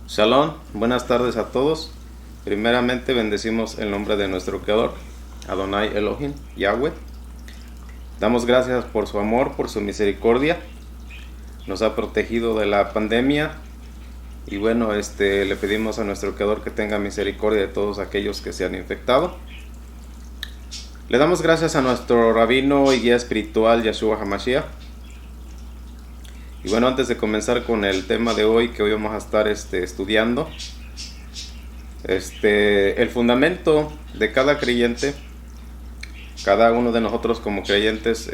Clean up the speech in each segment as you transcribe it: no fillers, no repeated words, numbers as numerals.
Shalom, buenas tardes a todos. Primeramente bendecimos el nombre de nuestro Creador, Adonai Elohim, Yahweh. Damos gracias por su amor, por su misericordia. Nos ha protegido de la pandemia. Y bueno, le pedimos a nuestro Creador que tenga misericordia de todos aquellos que se han infectado. Le damos gracias a nuestro rabino y guía espiritual, Yeshua HaMashiach. Y bueno, antes de comenzar con el tema de hoy, que hoy vamos a estar estudiando, el fundamento de cada creyente, cada uno de nosotros como creyentes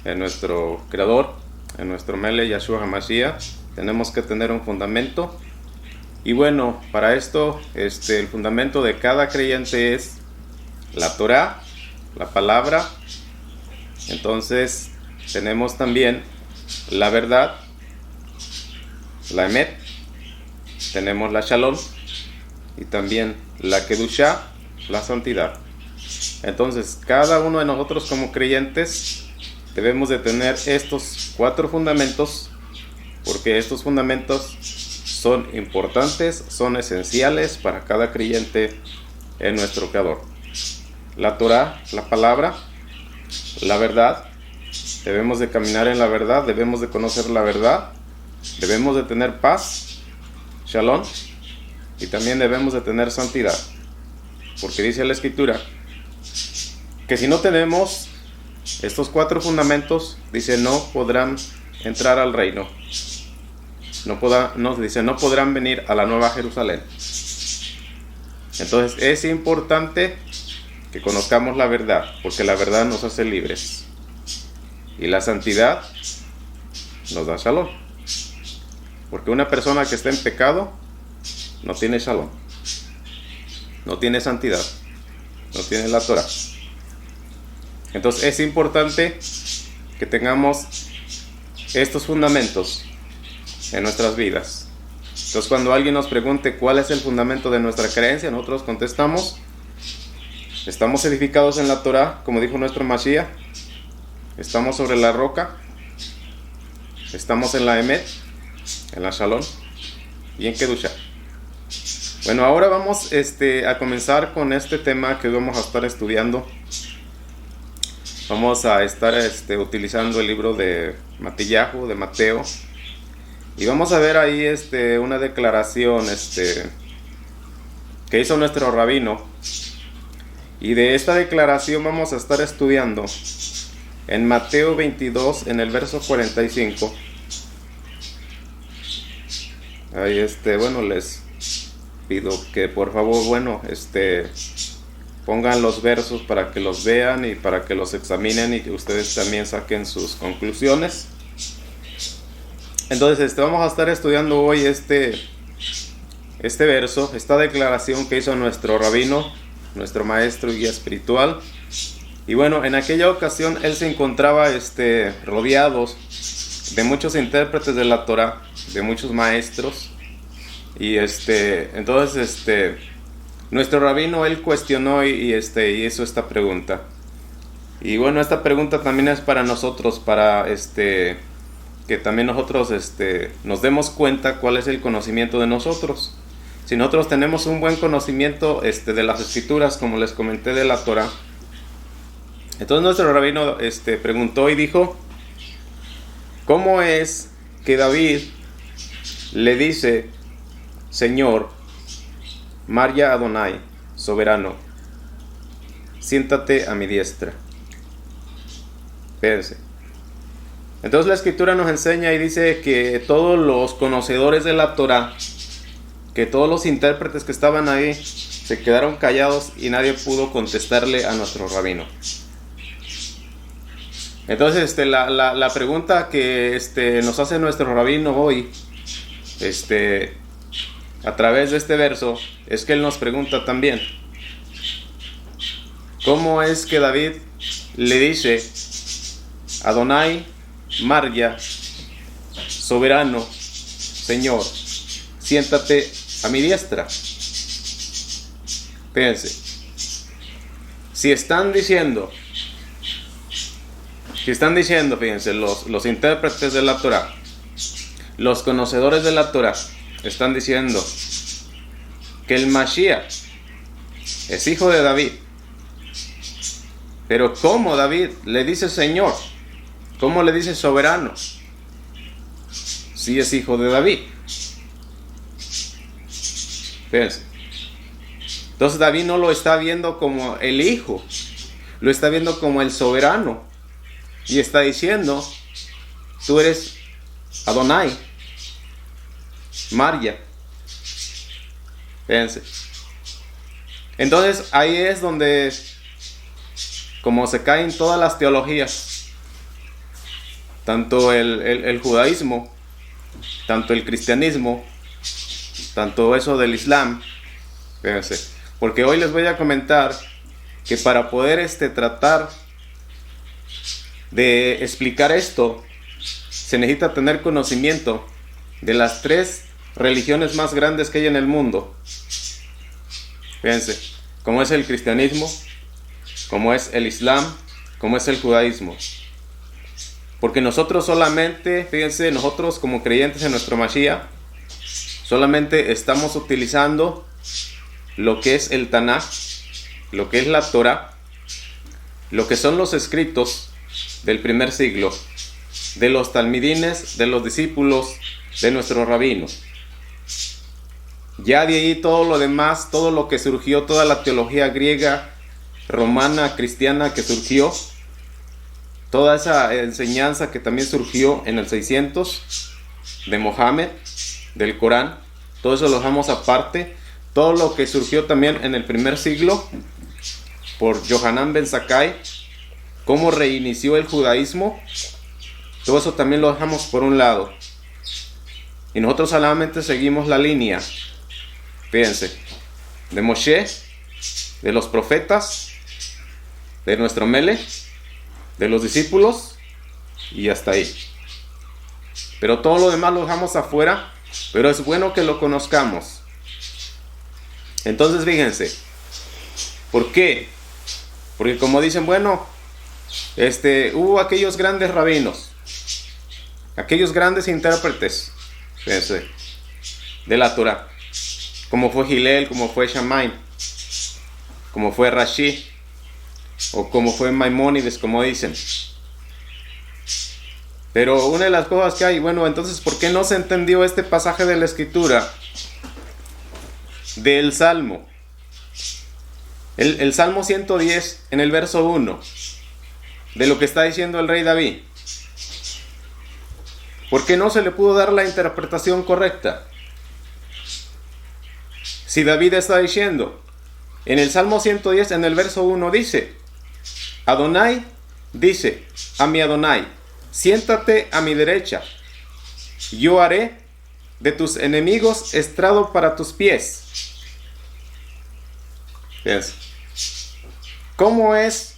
en nuestro Creador, en nuestro Mele, Yeshua HaMashiach, tenemos que tener un fundamento. Y bueno, para esto, el fundamento de cada creyente es la Torah, la palabra. Entonces, tenemos también la verdad, la Emet, tenemos la Shalom y también la Kedushá, la santidad. Entonces, cada uno de nosotros como creyentes debemos de tener estos 4 fundamentos, porque estos fundamentos son importantes, son esenciales para cada creyente en nuestro Creador. La Torah, la palabra, la verdad. Debemos de caminar en la verdad, debemos de conocer la verdad, debemos de tener paz, shalom, y también debemos de tener santidad. Porque dice la Escritura que si no tenemos estos 4 fundamentos, dice, no podrán entrar al reino. No podrán venir a la Nueva Jerusalén. Entonces es importante que conozcamos la verdad, porque la verdad nos hace libres. Y la santidad nos da shalom. Porque una persona que está en pecado no tiene shalom, no tiene santidad, no tiene la Torah. Entonces es importante que tengamos estos fundamentos en nuestras vidas. Entonces cuando alguien nos pregunte cuál es el fundamento de nuestra creencia, nosotros contestamos: estamos edificados en la Torah, como dijo nuestro Mashiach. Estamos sobre la roca, estamos en la Emet, en la Shalom y en Kedushá. Bueno, ahora vamos a comenzar con este tema que vamos a estar estudiando. Vamos a estar utilizando el libro de Matillahu, de Mateo. Y vamos a ver ahí una declaración que hizo nuestro rabino. Y de esta declaración vamos a estar estudiando en Mateo 22, en el verso 45. Ahí bueno, les pido que por favor, pongan los versos para que los vean y para que los examinen y que ustedes también saquen sus conclusiones. Entonces, vamos a estar estudiando hoy este verso, esta declaración que hizo nuestro rabino, nuestro maestro y guía espiritual. Y bueno, en aquella ocasión él se encontraba rodeados de muchos intérpretes de la Torah, de muchos maestros. Y entonces nuestro rabino él cuestionó y hizo esta pregunta. Y bueno, esta pregunta también es para nosotros, para que también nosotros nos demos cuenta cuál es el conocimiento de nosotros. Si nosotros tenemos un buen conocimiento de las escrituras, como les comenté, de la Torah, entonces nuestro rabino preguntó y dijo: ¿cómo es que David le dice Señor, Marya Adonai, soberano, siéntate a mi diestra? Fíjense. Entonces la escritura nos enseña y dice que todos los conocedores de la Torah, que todos los intérpretes que estaban ahí, se quedaron callados y nadie pudo contestarle a nuestro rabino. Entonces la pregunta que nos hace nuestro rabino hoy, a través de este verso, es que él nos pregunta también: ¿cómo es que David le dice Adonai, Marya, soberano, Señor, siéntate a mi diestra? Fíjense, si están diciendo, fíjense, los intérpretes de la Torah, los conocedores de la Torah, están diciendo que el Mashiach es hijo de David. Pero ¿cómo David le dice Señor? ¿Cómo le dice soberano? Si es hijo de David. Fíjense. Entonces David no lo está viendo como el hijo, lo está viendo como el soberano. Y está diciendo, tú eres Adonai, María. Fíjense. Entonces ahí es donde, como se caen todas las teologías, tanto el judaísmo, tanto el cristianismo, tanto eso del islam. Fíjense. Porque hoy les voy a comentar que para poder tratar de explicar esto, se necesita tener conocimiento de las 3 religiones más grandes que hay en el mundo. Fíjense, como es el cristianismo, como es el islam, como es el judaísmo. Porque nosotros solamente, fíjense, nosotros como creyentes en nuestro Mashiach, solamente estamos utilizando lo que es el Tanaj, lo que es la Torah, lo que son los escritos del primer siglo, de los talmidines, de los discípulos, de nuestros rabinos. Ya de ahí todo lo demás, todo lo que surgió, toda la teología griega, romana, cristiana que surgió, toda esa enseñanza que también surgió en el 600 de Mohammed, del Corán, todo eso lo dejamos aparte. Todo lo que surgió también en el primer siglo por Yohanan Ben Zakkai, cómo reinició el judaísmo, todo eso también lo dejamos por un lado. Y nosotros solamente seguimos la línea, fíjense, de Moshe, de los profetas, de nuestro Mele, de los discípulos y hasta ahí. Pero todo lo demás lo dejamos afuera, pero es bueno que lo conozcamos. Entonces fíjense, ¿por qué? Porque como dicen, bueno, hubo aquellos grandes rabinos, aquellos grandes intérpretes, fíjense, de la Torah, como fue Hillel, como fue Shammai, como fue Rashi, o como fue Maimónides, como dicen. Pero una de las cosas que hay, bueno, entonces, ¿por qué no se entendió este pasaje de la Escritura del Salmo? El Salmo 110 en el verso 1, de lo que está diciendo el rey David. ¿Por qué no se le pudo dar la interpretación correcta? Si David está diciendo, en el Salmo 110 en el verso 1 dice, Adonai dice a mi Adonai, siéntate a mi derecha, yo haré de tus enemigos estrado para tus pies. Fíjense. ¿Cómo es?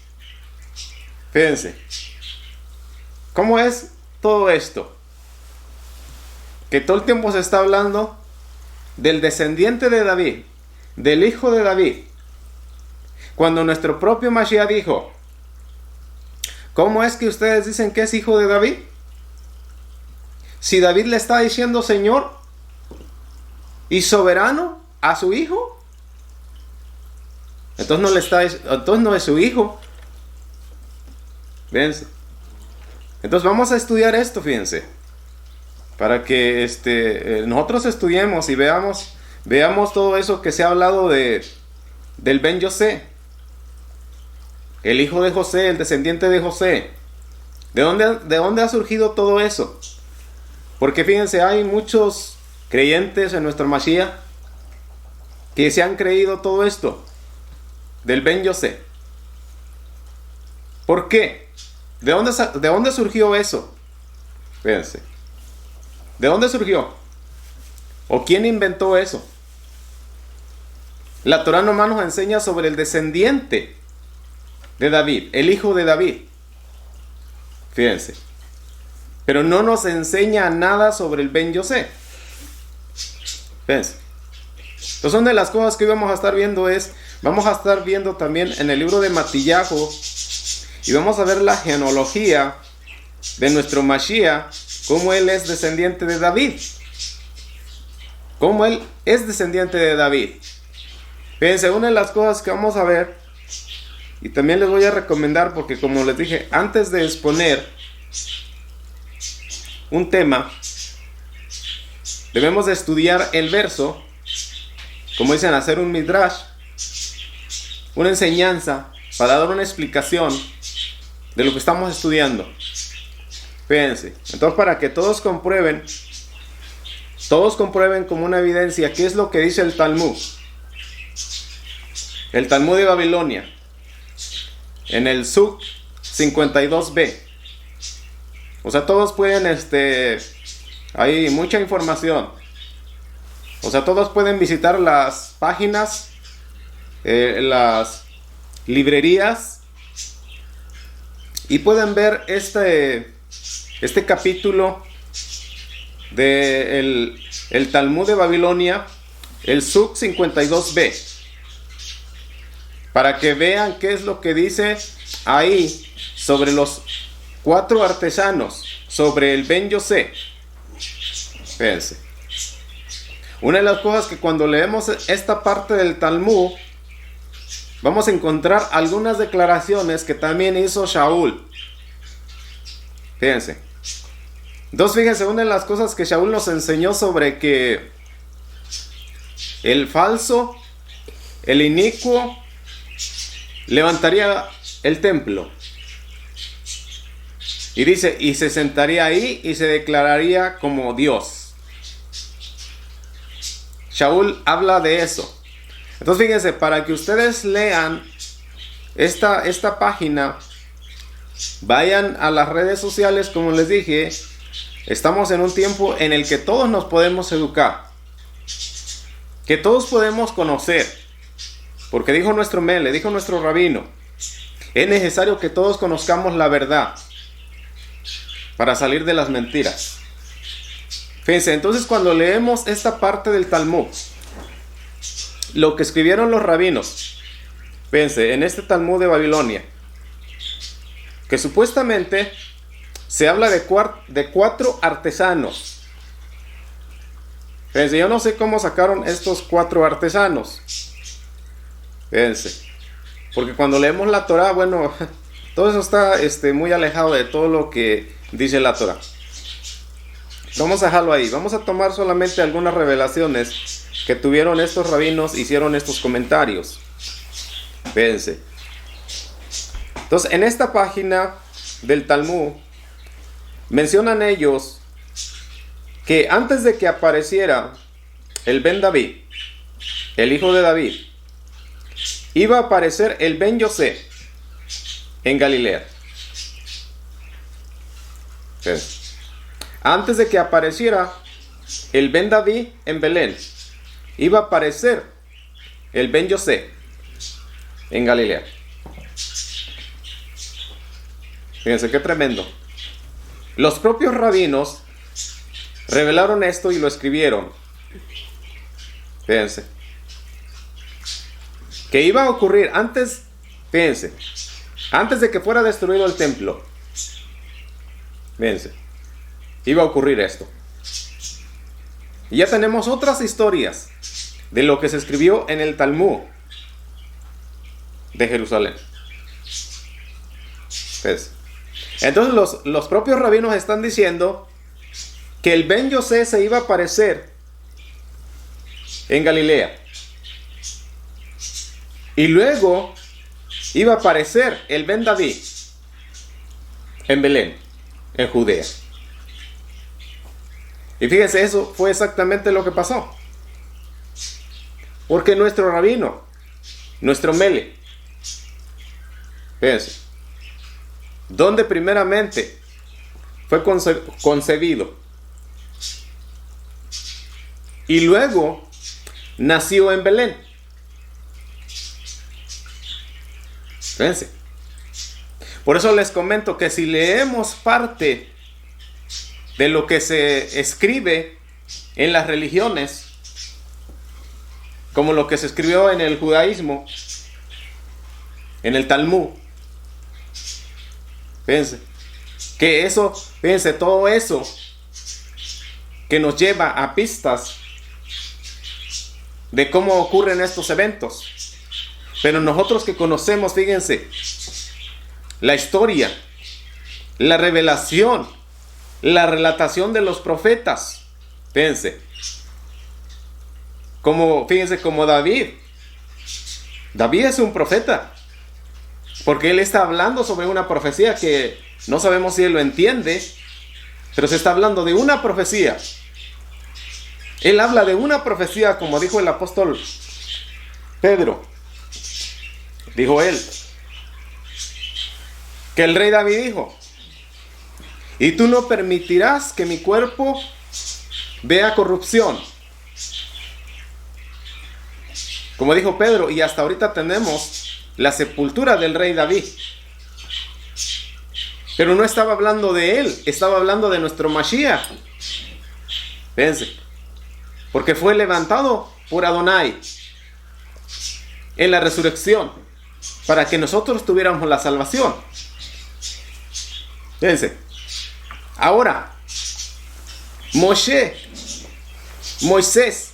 Fíjense. ¿Cómo es todo esto? Que todo el tiempo se está hablando del descendiente de David, del hijo de David. Cuando nuestro propio Mashiach dijo, ¿cómo es que ustedes dicen que es hijo de David? Si David le está diciendo Señor y soberano a su hijo, entonces no es su hijo. Fíjense. Entonces vamos a estudiar esto, fíjense, para que nosotros estudiemos y veamos todo eso que se ha hablado del Ben Yosé, el hijo de José, el descendiente de José. ¿De dónde ha surgido todo eso? Porque fíjense, hay muchos creyentes en nuestro Mashiach que se han creído todo esto del Ben Yosé. ¿Por qué? ¿De dónde surgió eso? Fíjense. ¿De dónde surgió? ¿O quién inventó eso? La Torah nomás nos enseña sobre el descendiente de David, el hijo de David. Fíjense. Pero no nos enseña nada sobre el Ben Yosé. Fíjense. Entonces, una de las cosas que vamos a estar viendo vamos a estar viendo también en el libro de Matillahu, y vamos a ver la genealogía de nuestro Mashiach, cómo él es descendiente de David. como él es descendiente de David. Fíjense, una de las cosas que vamos a ver, y también les voy a recomendar, porque como les dije, antes de exponer un tema, debemos de estudiar el verso, como dicen, hacer un midrash, una enseñanza, para dar una explicación de lo que estamos estudiando. Fíjense, entonces para que todos comprueben como una evidencia qué es lo que dice el Talmud de Babilonia, en el Suk 52b. O sea, todos pueden, hay mucha información. O sea, todos pueden visitar las páginas, las librerías, y pueden ver este capítulo de el Talmud de Babilonia, el Suk 52b, para que vean qué es lo que dice ahí sobre los 4 artesanos, sobre el Ben Yosé. Fíjense, una de las cosas que cuando leemos esta parte del Talmud, vamos a encontrar algunas declaraciones que también hizo Shaul. Fíjense. Entonces, fíjense, una de las cosas que Shaul nos enseñó sobre que el falso, el inicuo, levantaría el templo. Y dice, y se sentaría ahí y se declararía como Dios. Shaul habla de eso. Entonces, fíjense, para que ustedes lean esta página, vayan a las redes sociales, como les dije. Estamos en un tiempo en el que todos nos podemos educar, que todos podemos conocer, porque dijo nuestro Mele, dijo nuestro rabino, es necesario que todos conozcamos la verdad para salir de las mentiras. Fíjense, entonces cuando leemos esta parte del Talmud, lo que escribieron los rabinos, fíjense, en este Talmud de Babilonia, que supuestamente se habla de 4 artesanos. Fíjense, yo no sé cómo sacaron estos 4 artesanos. Fíjense, porque cuando leemos la Torah, bueno, todo eso está muy alejado de todo lo que dice la Torah. Vamos a dejarlo ahí. Vamos a tomar solamente algunas revelaciones que tuvieron estos rabinos, hicieron estos comentarios. Fíjense. Entonces, en esta página del Talmud, mencionan ellos que antes de que apareciera el Ben David, el hijo de David, iba a aparecer el Ben Yosé en Galilea. Entonces, antes de que apareciera el Ben David en Belén, iba a aparecer el Ben Yosé en Galilea. Fíjense qué tremendo. Los propios rabinos revelaron esto y lo escribieron. Fíjense. Que iba a ocurrir antes, fíjense, antes de que fuera destruido el templo. Fíjense. Iba a ocurrir esto. Y ya tenemos otras historias de lo que se escribió en el Talmud de Jerusalén. Fíjense. Entonces los propios rabinos están diciendo que el Ben Yosé se iba a aparecer en Galilea. Y luego iba a aparecer el Ben David en Belén, en Judea. Y fíjense, eso fue exactamente lo que pasó. Porque nuestro rabino, nuestro Mele, fíjense, donde primeramente fue concebido y luego nació en Belén. Fíjense. Por eso les comento que si leemos parte de lo que se escribe en las religiones, como lo que se escribió en el judaísmo, en el Talmud, fíjense, que eso, fíjense, todo eso que nos lleva a pistas de cómo ocurren estos eventos. Pero nosotros que conocemos, fíjense, la historia, la revelación, la relatación de los profetas, fíjense, fíjense como David es un profeta, porque él está hablando sobre una profecía que no sabemos si él lo entiende, pero se está hablando de una profecía. Él habla de una profecía, como dijo el apóstol Pedro. Dijo él, que el rey David dijo: y tú no permitirás que mi cuerpo vea corrupción. Como dijo Pedro, y hasta ahorita tenemos la sepultura del rey David. Pero no estaba hablando de él, estaba hablando de nuestro Mashiach. Fíjense, porque fue levantado por Adonai en la resurrección, para que nosotros tuviéramos la salvación. Fíjense, ahora, Moisés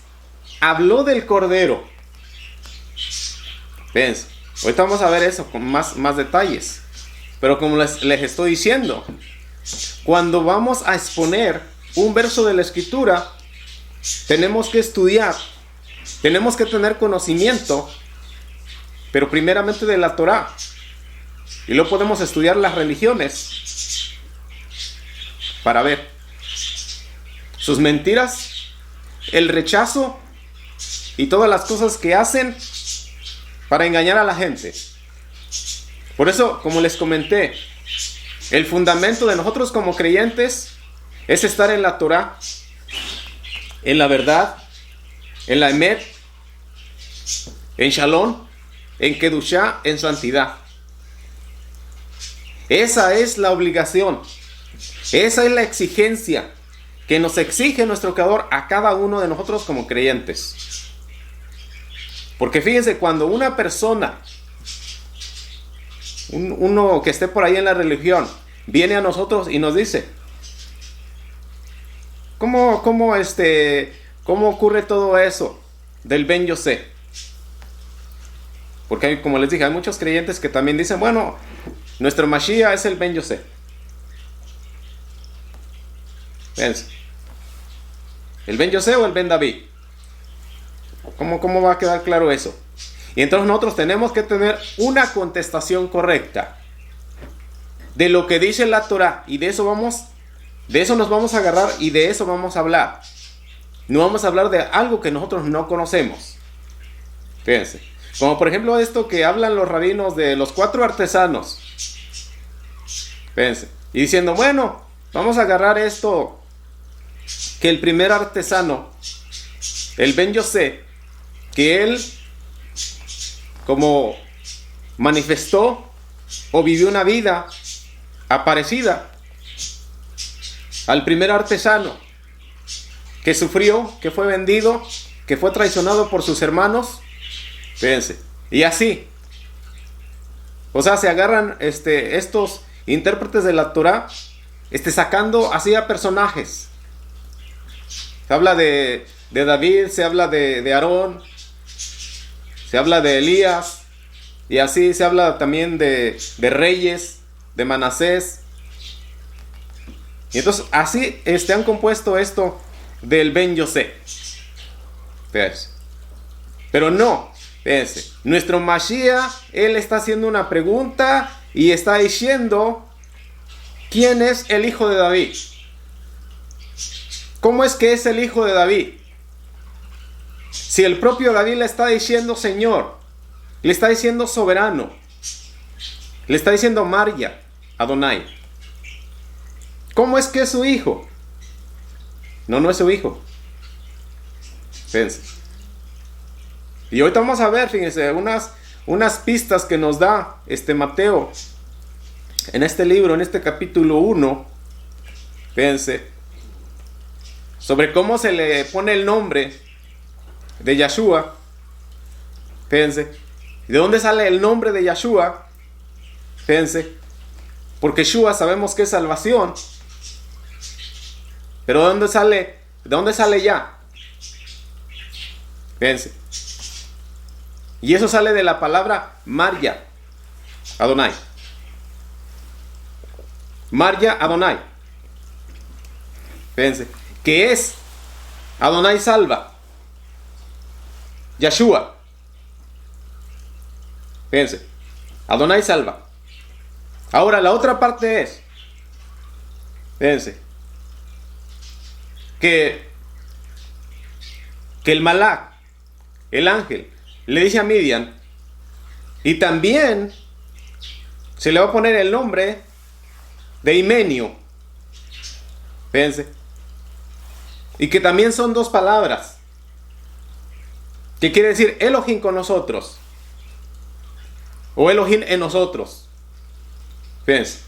habló del Cordero. Fíjense, ahorita vamos a ver eso con más detalles. Pero como les estoy diciendo, cuando vamos a exponer un verso de la Escritura, tenemos que estudiar, tenemos que tener conocimiento, pero primeramente de la Torá. Y luego podemos estudiar las religiones para ver sus mentiras, el rechazo y todas las cosas que hacen para engañar a la gente. Por eso, como les comenté, el fundamento de nosotros como creyentes es estar en la Torá, en la verdad, en la Emet, en Shalom, en Kedushá, en santidad. Esa es la obligación, esa es la exigencia que nos exige nuestro Creador a cada uno de nosotros como creyentes. Porque fíjense, cuando una persona, uno que esté por ahí en la religión, viene a nosotros y nos dice: ¿Cómo ocurre todo eso del Ben Yosé? Porque como les dije, hay muchos creyentes que también dicen: bueno, nuestro Mashiach es el Ben Yosé. Fíjense, ¿el Ben Yosé o el Ben David? ¿Cómo va a quedar claro eso? Y entonces nosotros tenemos que tener una contestación correcta de lo que dice la Torah, y de eso nos vamos a agarrar y de eso vamos a hablar. No vamos a hablar de algo que nosotros no conocemos. Fíjense, como por ejemplo esto que hablan los rabinos de los 4 artesanos. Fíjense, y diciendo: bueno, vamos a agarrar esto, que el primer artesano, el Ben Yosé, que él como manifestó o vivió una vida aparecida al primer artesano que sufrió, que fue vendido, que fue traicionado por sus hermanos. Fíjense, y así, o sea, se agarran estos intérpretes de la Torah, sacando así a personajes. Se habla de David, se habla de Aarón, se habla de Elías, y así se habla también de reyes, de Manasés. Y entonces así han compuesto esto del Ben Yosé. Fíjense. Pero no, fíjense, nuestro Mashiach, él está haciendo una pregunta y está diciendo: ¿quién es el hijo de David? ¿Cómo es que es el hijo de David? Si el propio David le está diciendo Señor, le está diciendo soberano, le está diciendo María, Adonai. ¿Cómo es que es su hijo? No es su hijo. Fíjense. Y ahorita vamos a ver, fíjense, unas pistas que nos da Mateo en este libro, en este capítulo 1. Fíjense, sobre cómo se le pone el nombre de Yahshua. Fíjense, ¿de dónde sale el nombre de Yahshua? Fíjense, porque Yeshua sabemos que es salvación. Pero ¿de dónde sale ya? Fíjense. Y eso sale de la palabra Marya, Adonai. Marya, Adonai. Fíjense. Que es Adonai salva. Yeshua. Fíjense. Adonai salva. Ahora la otra parte es, fíjense, que el Malak, el ángel, le dice a Midian, y también se le va a poner el nombre de Himenio. Fíjense. Y que también son dos palabras. Que quiere decir Elohim con nosotros. O Elohim en nosotros. Fíjense.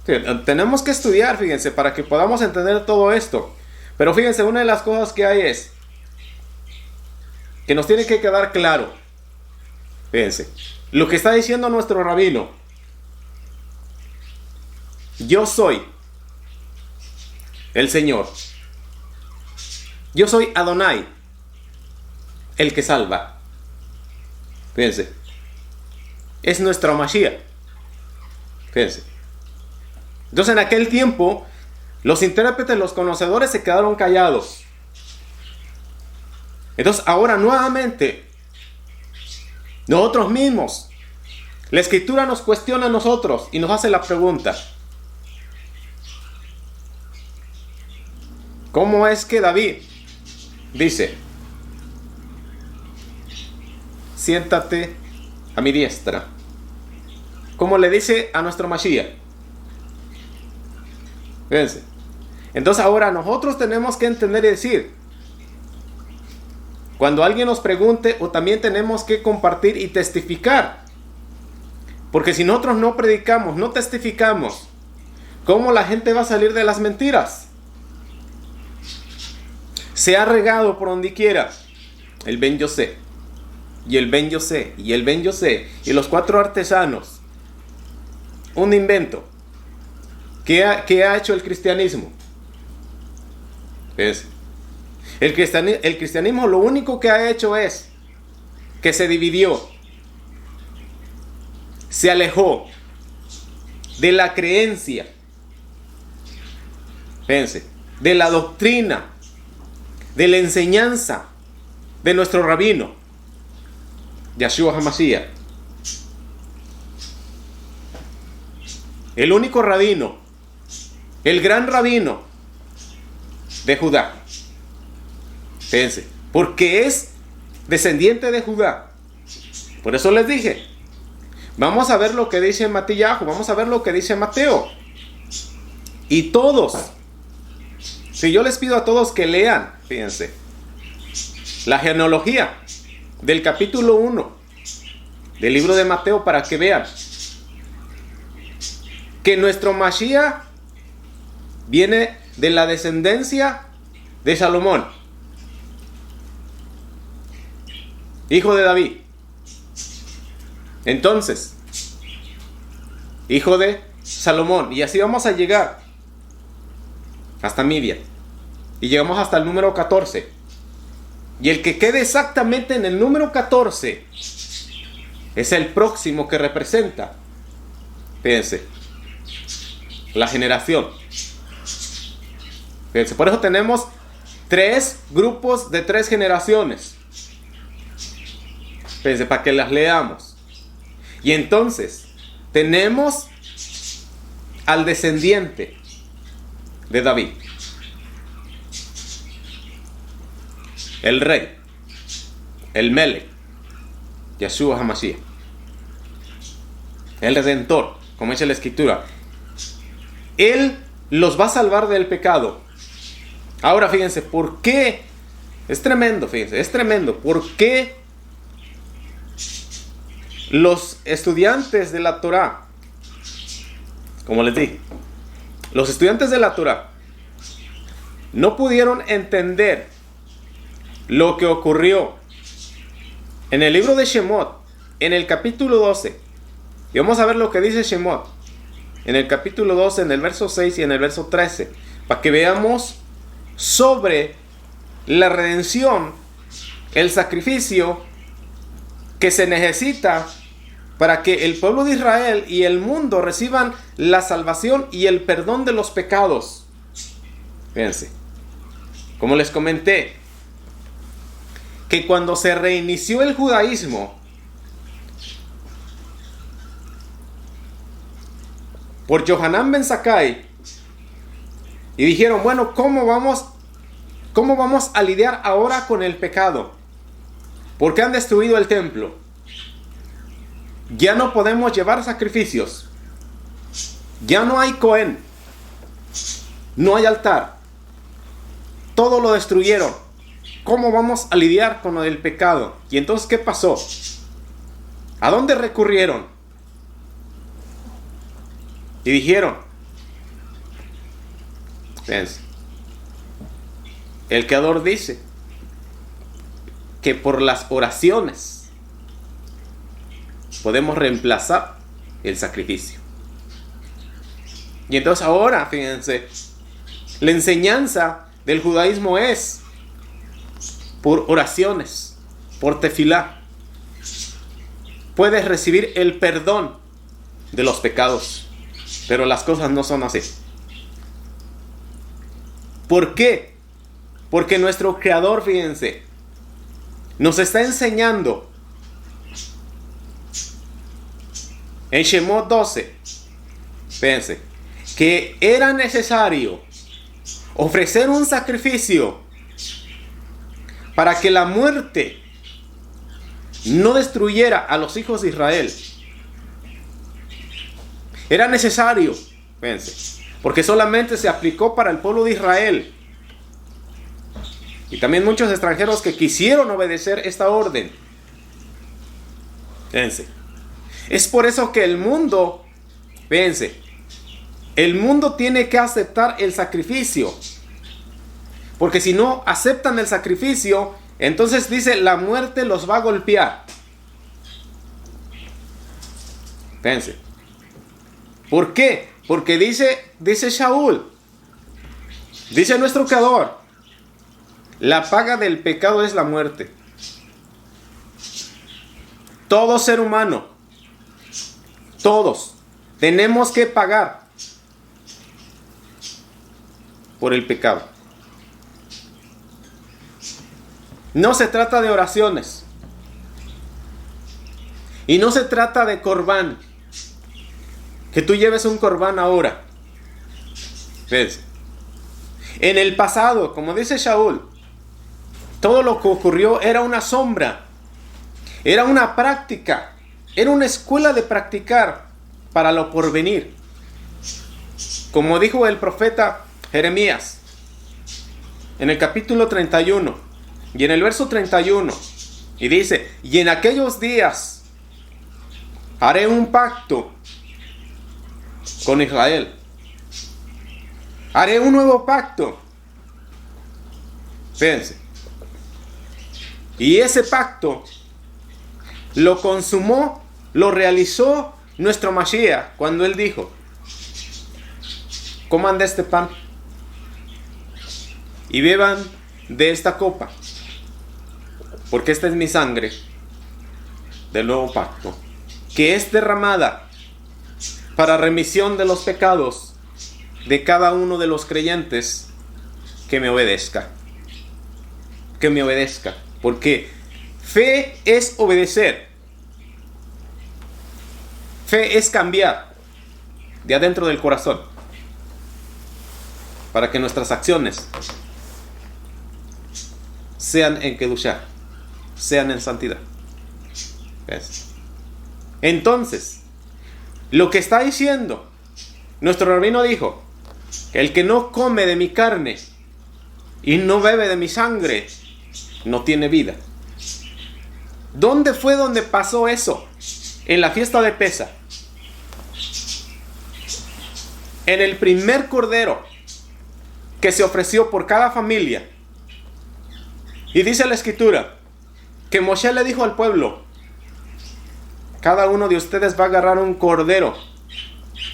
Sí, tenemos que estudiar, fíjense, para que podamos entender todo esto. Pero fíjense, una de las cosas que hay es que nos tiene que quedar claro. Fíjense, lo que está diciendo nuestro rabino. Yo soy el Señor. Yo soy Adonai, el que salva. Fíjense. Es nuestro Mashiach. Fíjense. Entonces en aquel tiempo, los intérpretes, los conocedores se quedaron callados. Entonces ahora nuevamente, nosotros mismos, la Escritura nos cuestiona a nosotros y nos hace la pregunta: ¿cómo es que David dice, siéntate a mi diestra? Como le dice a nuestro Mashiach. Fíjense. Entonces ahora nosotros tenemos que entender y decir, cuando alguien nos pregunte, o también tenemos que compartir y testificar. Porque si nosotros no predicamos, no testificamos, ¿cómo la gente va a salir de las mentiras? Se ha regado por donde quiera el Ben Yosé, y el Ben Yosé, y el Ben Yosé, y los 4 artesanos. Un invento. ¿Qué ha hecho el cristianismo? ¿Ves? El cristianismo lo único que ha hecho es que se dividió, se alejó de la creencia, fíjense, de la doctrina, de la enseñanza de nuestro rabino, Yeshua HaMashiach. El único rabino, el gran rabino de Judá. Fíjense, porque es descendiente de Judá. Por eso les dije, vamos a ver lo que dice Matillahu, vamos a ver lo que dice Mateo. Y todos, si yo les pido a todos que lean, fíjense, la genealogía del capítulo 1 del libro de Mateo, para que vean que nuestro Mashiach viene de la descendencia de Salomón, hijo de David. Entonces, hijo de Salomón. Y así vamos a llegar hasta Midian. Y llegamos hasta el número 14. Y el que quede exactamente en el número 14 es el próximo que representa, fíjense, la generación. Fíjense, por eso tenemos 3 grupos de 3 generaciones. Fíjense, para que las leamos. Y entonces tenemos al descendiente de David, el rey, el Melech, Yeshua HaMashiach, el Redentor, como dice la Escritura. Él los va a salvar del pecado. Ahora fíjense, ¿por qué? Es tremendo, fíjense, es tremendo. ¿Por qué los estudiantes de la Torah, como les dije, los estudiantes de la Torah no pudieron entender lo que ocurrió en el libro de Shemot, en el capítulo 12? Y vamos a ver lo que dice Shemot en el capítulo 12, en el verso 6 y en el verso 13, para que veamos sobre la redención, el sacrificio que se necesita para que el pueblo de Israel y el mundo reciban la salvación y el perdón de los pecados. Fíjense, como les comenté, que cuando se reinició el judaísmo, por Yohanan ben Zakkai, y dijeron, bueno, ¿cómo vamos a lidiar ahora con el pecado? Porque han destruido el templo. Ya no podemos llevar sacrificios. Ya no hay Cohen. No hay altar. Todo lo destruyeron. ¿Cómo vamos a lidiar con lo del pecado? Y entonces, ¿qué pasó? ¿A dónde recurrieron? Y dijeron, fíjense, el Creador dice que por las oraciones podemos reemplazar el sacrificio. Y entonces ahora, fíjense, la enseñanza del judaísmo es por oraciones, por tefilá. Puedes recibir el perdón de los pecados, pero las cosas no son así. ¿Por qué? Porque nuestro Creador, fíjense, nos está enseñando en Shemot 12, fíjense, que era necesario ofrecer un sacrificio para que la muerte no destruyera a los hijos de Israel. Era necesario, fíjense, porque solamente se aplicó para el pueblo de Israel. Y también muchos extranjeros que quisieron obedecer esta orden. Fíjense. Es por eso que el mundo, fíjense, el mundo tiene que aceptar el sacrificio. Porque si no aceptan el sacrificio, entonces dice, la muerte los va a golpear. Fíjense. ¿Por qué? Porque dice Shaul, dice nuestro Creador, la paga del pecado es la muerte. Todo ser humano, todos, tenemos que pagar por el pecado. No se trata de oraciones. Y no se trata de corbán. Que tú lleves un corbán ahora. ¿Ves? En el pasado, como dice Shaul, todo lo que ocurrió era una sombra. Era una práctica. Era una escuela de practicar para lo porvenir. Como dijo el profeta Jeremías en el capítulo 31 y en el verso 31. Y dice, y en aquellos días haré un pacto con Israel. Haré un nuevo pacto. Fíjense. Y ese pacto lo consumó, lo realizó nuestro Mashiach cuando él dijo, coman de este pan y beban de esta copa, porque esta es mi sangre del nuevo pacto, que es derramada para remisión de los pecados de cada uno de los creyentes que me obedezca. Que me obedezca. Porque fe es obedecer. Fe es cambiar de adentro del corazón. Para que nuestras acciones sean en Kedushá, sean en santidad. ¿Ves? Entonces, lo que está diciendo, nuestro rabino dijo, que el que no come de mi carne y no bebe de mi sangre, no tiene vida. ¿Dónde fue donde pasó eso? En la fiesta de Pesa. En el primer cordero que se ofreció por cada familia. Y dice la escritura que Moshe le dijo al pueblo, cada uno de ustedes va a agarrar un cordero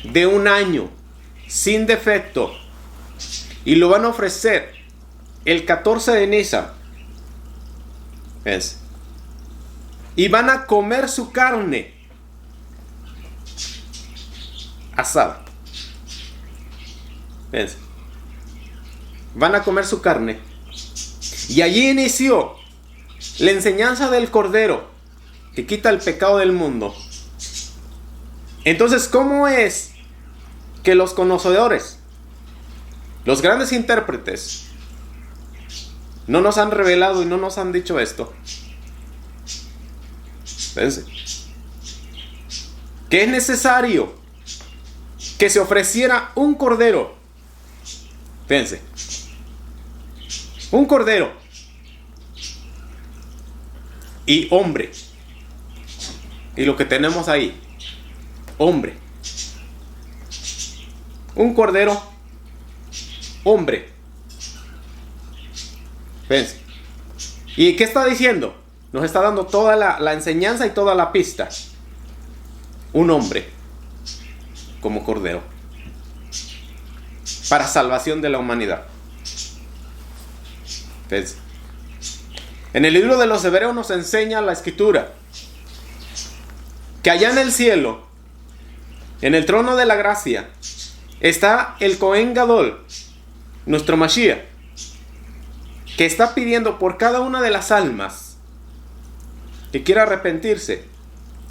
de 1 año, sin defecto, y lo van a ofrecer el 14 de Nisan. Fíjense. Y van a comer su carne asada. Fíjense. Van a comer su carne. Y allí inició la enseñanza del Cordero que quita el pecado del mundo. Entonces, ¿cómo es que los conocedores, los grandes intérpretes, no nos han revelado y no nos han dicho esto? Fíjense. Que es necesario que se ofreciera un cordero. Fíjense. Un cordero. Y hombre. Y lo que tenemos ahí. Hombre. Un cordero. Hombre. Fíjense. ¿Y qué está diciendo? Nos está dando toda la enseñanza y toda la pista. Un hombre como cordero para salvación de la humanidad. Fíjense. En el libro de los Hebreos nos enseña la Escritura que allá en el cielo, en el trono de la gracia, está el Cohen Gadol, nuestro Mashiach, que está pidiendo por cada una de las almas que quiera arrepentirse,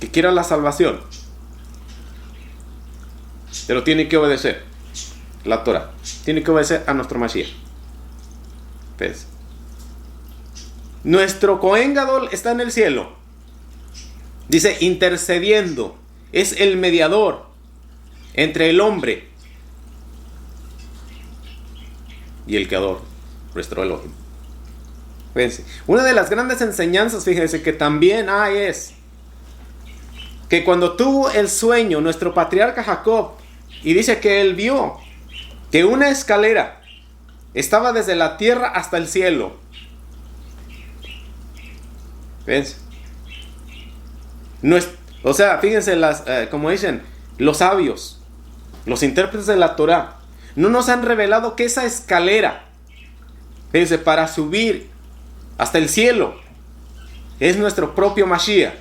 que quiera la salvación, pero tiene que obedecer la Torah, tiene que obedecer a nuestro Mashiach. ¿Ves? Nuestro Cohen Gadol está en el cielo, dice, intercediendo, es el mediador entre el hombre y el Creador, nuestro Elohim. Fíjense, una de las grandes enseñanzas, fíjense, que también hay es que cuando tuvo el sueño nuestro patriarca Jacob, y dice que él vio que una escalera estaba desde la tierra hasta el cielo. Fíjense. O sea, fíjense, como dicen los sabios, los intérpretes de la Torah, no nos han revelado que esa escalera, fíjense, para subir hasta el cielo, es nuestro propio Mashiach,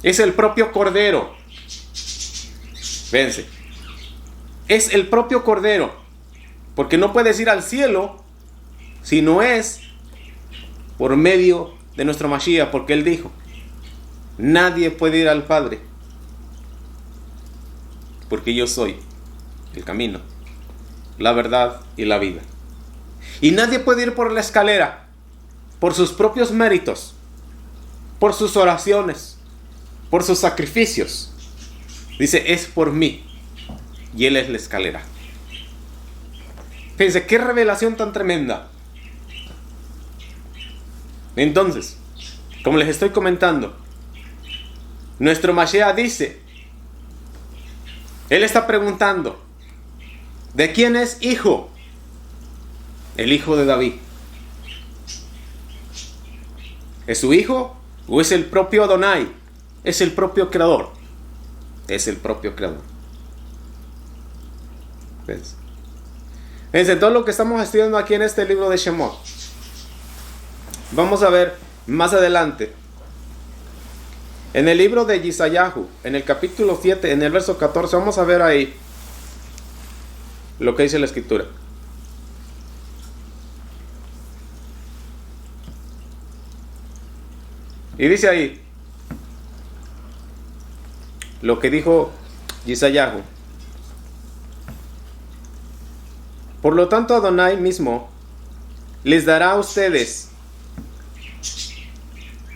es el propio Cordero. Fíjense, es el propio Cordero, porque no puedes ir al cielo si no es por medio de nuestro Mashiach, porque él dijo, nadie puede ir al Padre, porque yo soy el camino, la verdad y la vida. Y nadie puede ir por la escalera por sus propios méritos, por sus oraciones, por sus sacrificios. Dice, es por mí, y él es la escalera. Fíjense, qué revelación tan tremenda. Entonces, como les estoy comentando, nuestro Mashiach dice, él está preguntando, ¿de quién es hijo? El hijo de David. ¿Es su hijo o es el propio Adonai? Es el propio creador. Es el propio creador. ¿Ves? Fíjense, todo lo que estamos estudiando aquí en este libro de Shemot, vamos a ver más adelante. En el libro de Yeshayahu, en el capítulo 7, en el verso 14, vamos a ver ahí lo que dice la Escritura. Y dice ahí lo que dijo Yeshayahu. Por lo tanto, Adonai mismo les dará a ustedes,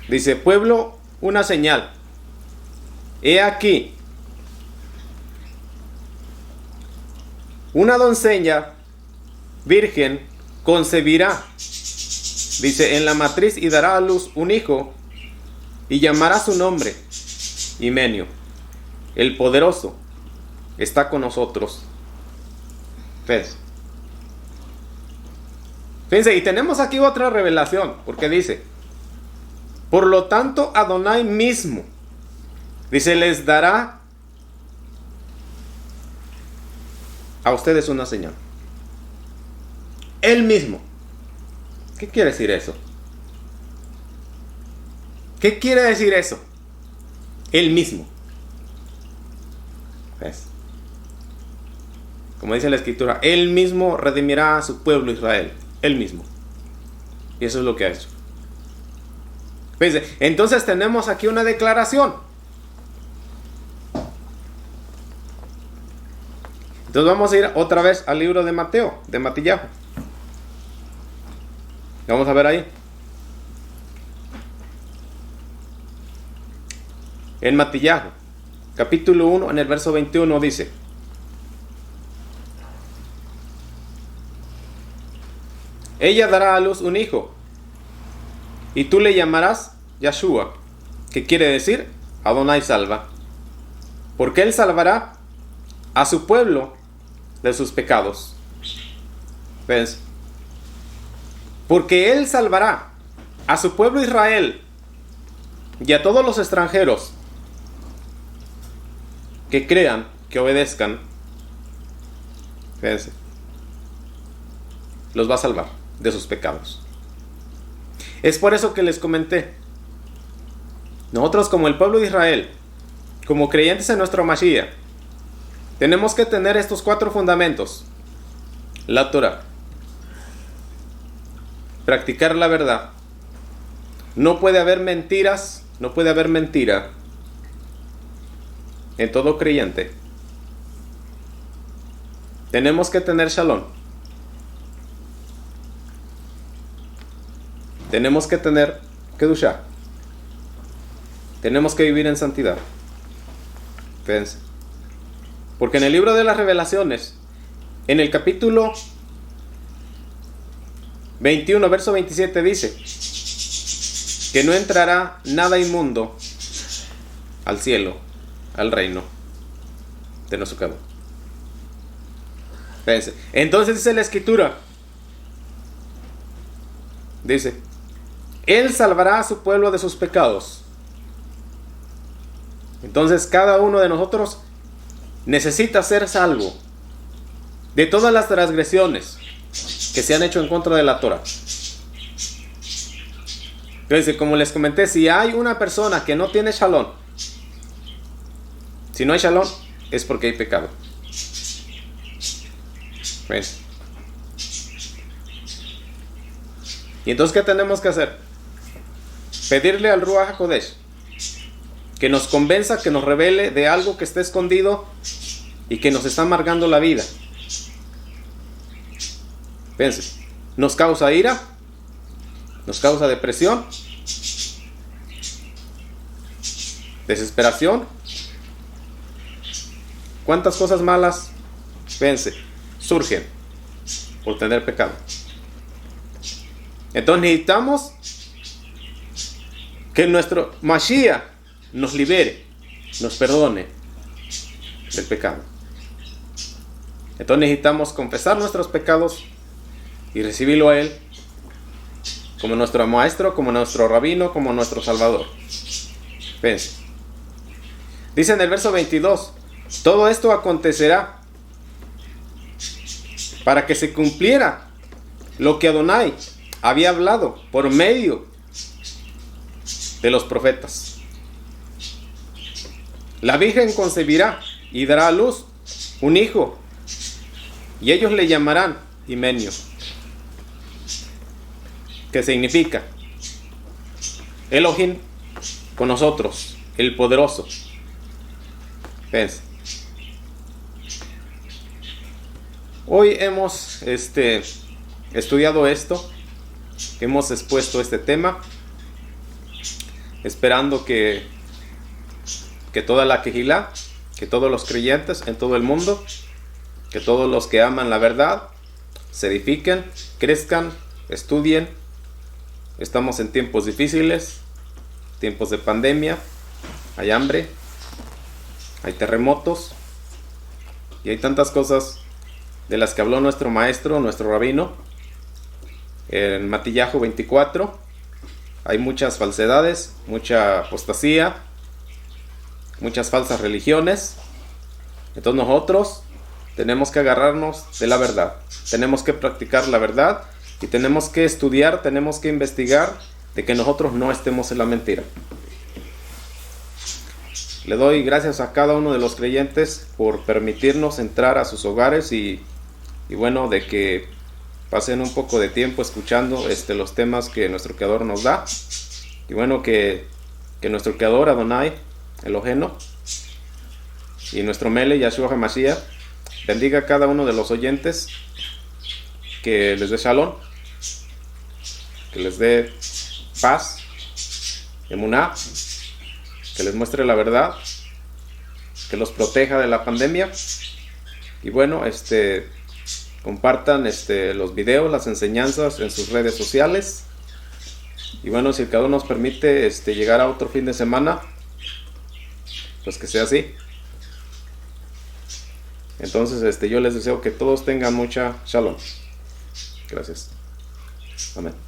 dice, pueblo, una señal. He aquí, una doncella virgen concebirá, dice, en la matriz y dará a luz un hijo y llamará su nombre Himeneo. El poderoso está con nosotros. Fíjense, y tenemos aquí otra revelación, porque dice, por lo tanto, Adonai mismo, dice, les dará a ustedes una señal. Él mismo. ¿Qué quiere decir eso? ¿Qué quiere decir eso? Él mismo. ¿Ves? Como dice la Escritura, Él mismo redimirá a su pueblo Israel. Él mismo. Y eso es lo que ha hecho. ¿Ves? Entonces tenemos aquí una declaración. Entonces vamos a ir otra vez al libro de Mateo, de Matillahu. Vamos a ver ahí. En Matillahu, capítulo 1, en el verso 21 dice: ella dará a luz un hijo, y tú le llamarás Yahshua, que quiere decir Adonai salva, porque él salvará a su pueblo de sus pecados. ¿Ves? Porque él salvará a su pueblo Israel y a todos los extranjeros que crean, que obedezcan. Fíjense, los va a salvar de sus pecados. Es por eso que les comenté, nosotros como el pueblo de Israel, como creyentes en nuestro Mashiach, tenemos que tener estos 4 fundamentos: la Torah, practicar la verdad, no puede haber mentiras, no puede haber mentira en todo creyente. Tenemos que tener shalom. Tenemos que tener kedushá. Tenemos que vivir en santidad. Fíjense. Porque en el libro de las Revelaciones, en el capítulo 21, verso 27 dice que no entrará nada inmundo al cielo, al reino de nuestro Creador. Fíjense. Entonces dice la Escritura, dice, Él salvará a su pueblo de sus pecados. Entonces cada uno de nosotros necesita ser salvo de todas las transgresiones que se han hecho en contra de la Torah. Entonces, como les comenté, si hay una persona que no tiene shalom, si no hay shalom, es porque hay pecado. ¿Ves? Y entonces, ¿qué tenemos que hacer? Pedirle al Ruach HaKodesh que nos convenza, que nos revele de algo que está escondido y que nos está amargando la vida. Fíjense, nos causa ira, nos causa depresión, desesperación. ¿Cuántas cosas malas, fíjense, surgen por tener pecado? Entonces necesitamos que nuestro Mashiach nos libere, nos perdone del pecado. Entonces necesitamos confesar nuestros pecados y recibirlo a Él como nuestro maestro, como nuestro rabino, como nuestro salvador. Fíjense. Dice en el verso 22, todo esto acontecerá para que se cumpliera lo que Adonai había hablado por medio de los profetas. La Virgen concebirá y dará a luz un hijo, y ellos le llamarán Himenio, que significa Elohim con nosotros, el poderoso. Fíjense. Hoy hemos estudiado esto, hemos expuesto este tema, esperando que toda la Kehilá, que todos los creyentes en todo el mundo, que todos los que aman la verdad, se edifiquen, crezcan, estudien. Estamos en tiempos difíciles, tiempos de pandemia, hay hambre, hay terremotos, y hay tantas cosas de las que habló nuestro maestro, nuestro rabino, en Matillahu 24. Hay muchas falsedades, mucha apostasía, muchas falsas religiones. Entonces nosotros tenemos que agarrarnos de la verdad, tenemos que practicar la verdad, y tenemos que estudiar, tenemos que investigar de que nosotros no estemos en la mentira. Le doy gracias a cada uno de los creyentes por permitirnos entrar a sus hogares y bueno, de que pasen un poco de tiempo escuchando los temas que nuestro Creador nos da. Y bueno, que nuestro Creador Adonai Eloheinu y nuestro Mele Yahshua HaMashiach bendiga a cada uno de los oyentes, que les dé shalom, que les dé paz, emuná, que les muestre la verdad, que los proteja de la pandemia. Y bueno, compartan los videos, las enseñanzas en sus redes sociales. Y bueno, si el Creador nos permite llegar a otro fin de semana, pues que sea así. Entonces yo les deseo que todos tengan mucha shalom. Gracias. Amén.